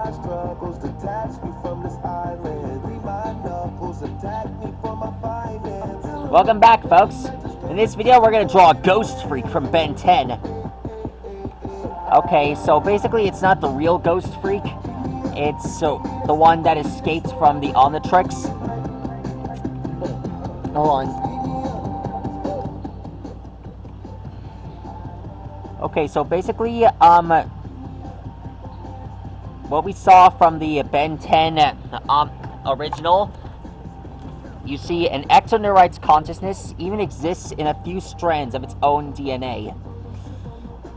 my struggles, detach me from this island. Leave my knuckles, attack me for my finance. Welcome back, folks. In this video, we're going to draw a Ghost Freak from Ben 10. Okay, so basically it's not the real Ghost Freak. It's the one that escapes from the Omnitrix. Hold on. Okay, so basically, what we saw from the Ben 10 original, you see an ECTONERITE's consciousness even exists in a few strands of its own DNA.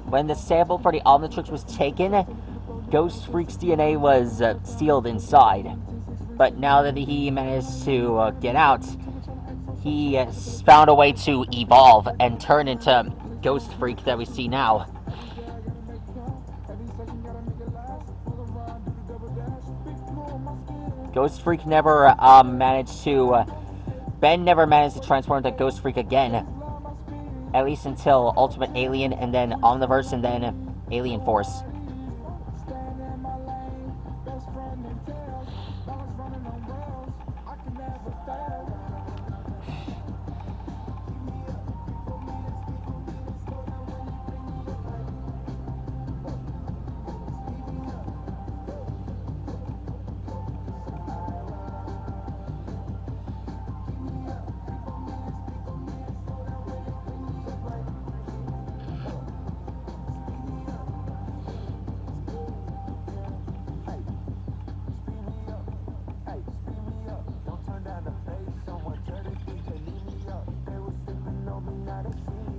When the sample for the Omnitrix was taken, Ghost Freak's DNA was sealed inside. But now that he managed to get out, he has found a way to evolve and turn into Ghost Freak that we see now. Ghost Freak never managed to... Ben never managed to transform into Ghost Freak again. At least until Ultimate Alien, and then Omniverse, and then Alien Force.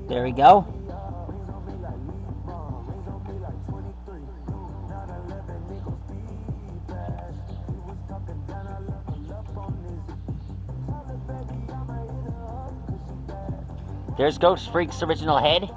There we go. There's Ghost Freak's original head.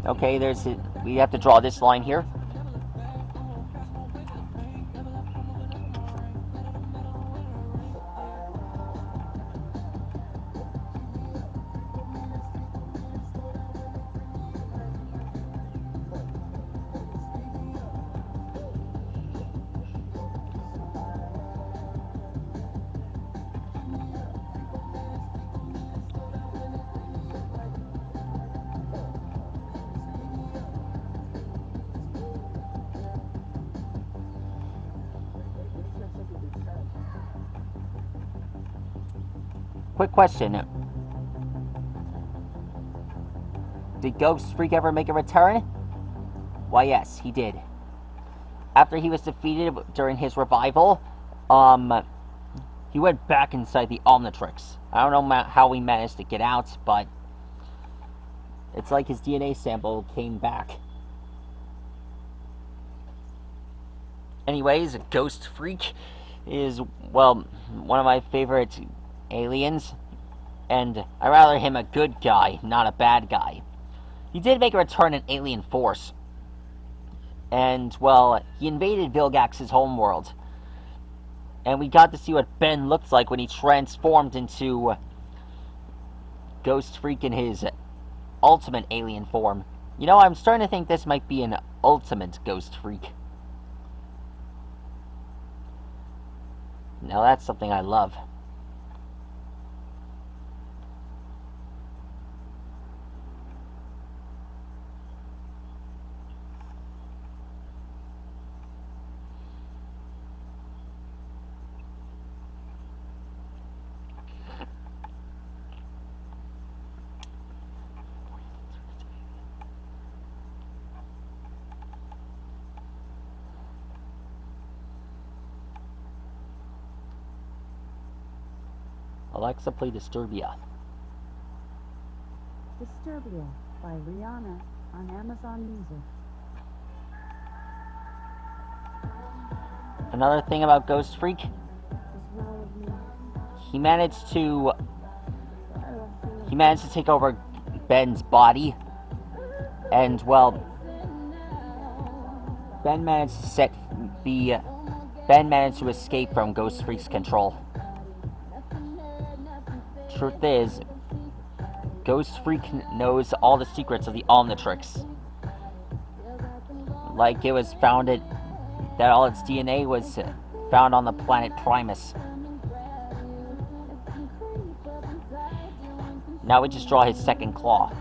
Okay, we have to draw this line here. Quick question. Did Ghost Freak ever make a return? Why, yes, he did. After he was defeated during his revival, he went back inside the Omnitrix. I don't know how he managed to get out, but it's like his DNA sample came back. Anyways, Ghost Freak is, well, one of my favorite aliens, and I'd rather him a good guy, not a bad guy. He did make a return in Alien Force, and, well, he invaded Vilgax's homeworld, and we got to see what Ben looked like when he transformed into Ghost Freak in his ultimate alien form. You know, I'm starting to think this might be an ultimate Ghost Freak. Now that's something I love. Alexa, play Disturbia. Disturbia by Rihanna on Amazon Music. Another thing about Ghost Freak, he managed to take over Ben's body, and, well, Ben managed to escape from Ghost Freak's control. Truth is, Ghost Freak knows all the secrets of the Omnitrix. Like it was founded that all its DNA was found on the planet Primus. Now we just draw his second claw.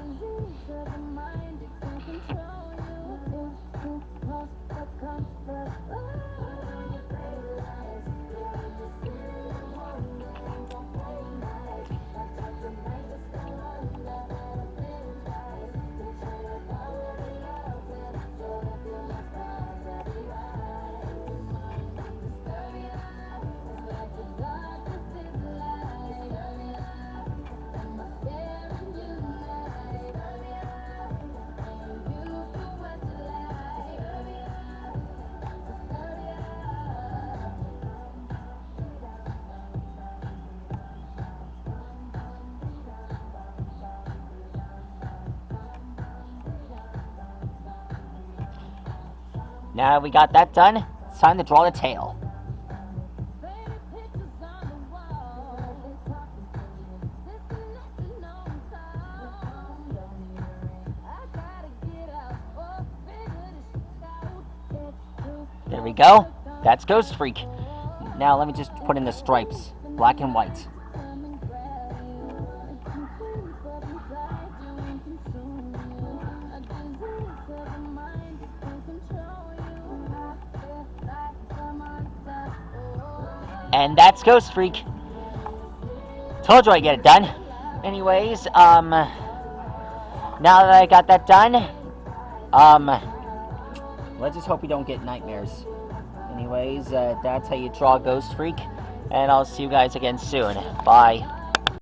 Now we got that done, it's time to draw the tail. There we go. That's Ghost Freak. Now let me just put in the stripes, black and white. And that's Ghost Freak. Told you I'd get it done. Anyways, now that I got that done, let's just hope we don't get nightmares. Anyways, that's how you draw Ghost Freak, and I'll see you guys again soon. Bye.